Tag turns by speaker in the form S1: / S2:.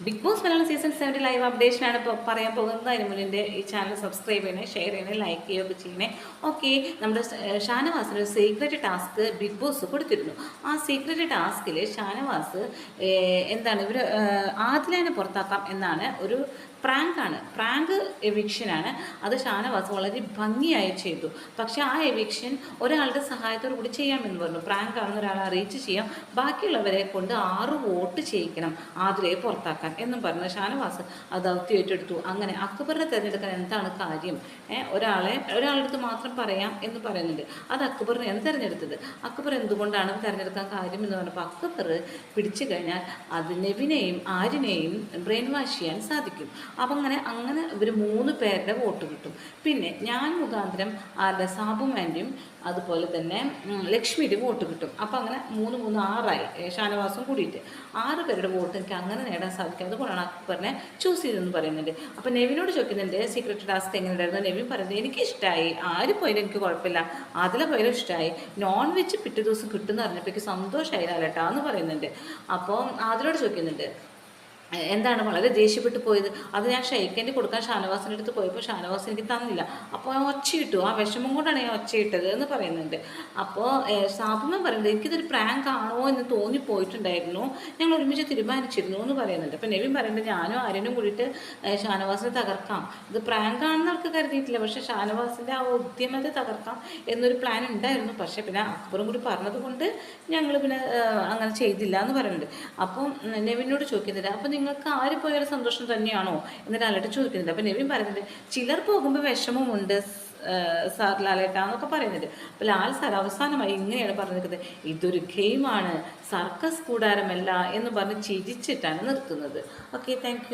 S1: Big Boss Malayalam season 7 live അപ്ഡേഷനാണ് ഇപ്പോൾ പറയാൻ പോകുന്നത്. അതിന് മുന്നിൻ്റെ ഈ ചാനൽ സബ്സ്ക്രൈബ് ചെയ്യണേ, ഷെയർ ചെയ്യണേ, ലൈക്ക് ചെയ്യുകയൊക്കെ ചെയ്യണേ. ഓക്കെ, നമ്മുടെ ഷാനവാസിന് ഒരു സീക്രട്ട് ടാസ്ക് ബിഗ് ബോസ് കൊടുത്തിരുന്നു. ആ സീക്രട്ട് ടാസ്കിൽ ഷാനവാസ് എന്താണ് ഇവർ ആദിലേനെ പുറത്താക്കാം എന്നാണ് ഒരു പ്രാങ്ക് എവിക്ഷനാണ്. അത് ഷാനവാസ് വളരെ ഭംഗിയായി ചെയ്തു. പക്ഷെ ആ എവിക്ഷൻ ഒരാളുടെ സഹായത്തോടു കൂടി ചെയ്യാമെന്ന് പറഞ്ഞു. പ്രാങ്ക് ആണെന്ന് ഒരാളെ അറിയിച്ച് ചെയ്യാം, ബാക്കിയുള്ളവരെ കൊണ്ട് 6 വോട്ട് ചെയ്യിക്കണം ആദിലെ പുറത്താക്കാൻ എന്നും പറഞ്ഞ് ഷാനവാസ് അത് ദൗത്യം ഏറ്റെടുത്തു. അങ്ങനെ അക്ബറിനെ തിരഞ്ഞെടുക്കാൻ എന്താണ് കാര്യം? ഒരാളുടെ അടുത്ത് മാത്രം പറയാം എന്ന് പറയുന്നുണ്ട്. അത് അക്ബറിനെയാണ് തിരഞ്ഞെടുത്തത്. അക്ബർ എന്തുകൊണ്ടാണ് തിരഞ്ഞെടുക്കാൻ കാര്യം എന്ന് പറഞ്ഞപ്പോൾ അക്ബർ പിടിച്ചു കഴിഞ്ഞാൽ അത് നെവിനെയും ആര്യനെയും ബ്രെയിൻ വാഷ് ചെയ്യാൻ സാധിക്കും. അപ്പം അങ്ങനെ ഇവർ 3 പേരുടെ വോട്ട് കിട്ടും. പിന്നെ ഞാൻ മുഖാന്തരം ആരുടെ സാബുമാൻ്റെയും അതുപോലെ തന്നെ ലക്ഷ്മിയുടെ വോട്ട് കിട്ടും. അപ്പം അങ്ങനെ 3 3 6ആയി, ഷാനവാസും കൂടിയിട്ട് 6 പേരുടെ വോട്ട് എനിക്ക് അങ്ങനെ നേടാൻ സാധിക്കും. അതുകൊണ്ടാണ് അക്ബറിനെ ചൂസ് ചെയ്തതെന്ന് പറയുന്നുണ്ട്. അപ്പം നെവിനോട് ചോദിക്കുന്നുണ്ട് സീക്രട്ട് ടാസ്ക് എങ്ങനെ ഉണ്ടായിരുന്നു. നെവിൻ പറയുന്നത് എനിക്കിഷ്ടമായി, ആര് പോയാലും എനിക്ക് കുഴപ്പമില്ല, അതിലെ പോയാലും ഇഷ്ടമായി, നോൺ വെജ് പിറ്റേ ദിവസം കിട്ടുമെന്ന് അറിഞ്ഞപ്പോൾ എനിക്ക് സന്തോഷമായി ലാലേട്ടാ എന്ന് പറയുന്നുണ്ട്. അപ്പോൾ അതിലോട് ചോദിക്കുന്നുണ്ട് എന്താണ് വളരെ ദേഷ്യപ്പെട്ട് പോയത്. അത് ഞാൻ ഷെയ്ക്കൻ്റെ കൊടുക്കാൻ ഷാനവാസിൻ്റെ അടുത്ത് പോയപ്പോൾ ഷാനവാസ് എനിക്ക് തന്നില്ല. അപ്പോൾ ഞാൻ ഒച്ചയിട്ടു, ആ വിഷമം കൊണ്ടാണ് ഞാൻ ഒച്ചയിട്ടത് എന്ന് പറയുന്നുണ്ട്. അപ്പോൾ സാബുമ്മ പറയുന്നത് എനിക്കിതൊരു പ്രാങ്ക് ആണോ എന്ന് തോന്നിപ്പോയിട്ടുണ്ടായിരുന്നു, ഞങ്ങൾ ഒരുമിച്ച് തീരുമാനിച്ചിരുന്നു എന്ന് പറയുന്നുണ്ട്. അപ്പോൾ നെവിൻ പറയുന്നത് ഞാനും ആര്യനും കൂടിയിട്ട് ഷാനവാസിനെ തകർക്കാം, ഇത് പ്രാങ്ക് ആണെന്ന് അവർക്ക് കരുതിയിട്ടില്ല, പക്ഷേ ഷാനവാസിൻ്റെ ആ ഉദ്യമത്തെ തകർക്കാം എന്നൊരു പ്ലാൻ ഉണ്ടായിരുന്നു. പക്ഷേ പിന്നെ അക്ബറും കൂടി പറഞ്ഞത് കൊണ്ട് ഞങ്ങൾ പിന്നെ അങ്ങനെ ചെയ്തില്ല എന്ന് പറയുന്നുണ്ട്. അപ്പം നെവിനോട് ചോദിക്കുന്നില്ല അപ്പം നിങ്ങൾക്ക് ആര് പോയാലും സന്തോഷം തന്നെയാണോ എന്ന് ലാലേട്ടൻ ചോദിക്കുന്നുണ്ട്. അപ്പം നെവിൻ പറയുന്നുണ്ട് ചിലർ പോകുമ്പോൾ വിഷമമുണ്ട് സാർ ലാലേട്ട എന്നൊക്കെ പറയുന്നുണ്ട്. അപ്പോൾ ലാൽ സാർ അവസാനമായി ഇങ്ങനെയാണ് പറഞ്ഞിരിക്കുന്നത്, ഇതൊരു ഗെയിമാണ്, സർക്കസ് കൂടാരമല്ല എന്ന് പറഞ്ഞ് ചിരിച്ചിട്ടാണ് നിർത്തുന്നത്. Okay, thank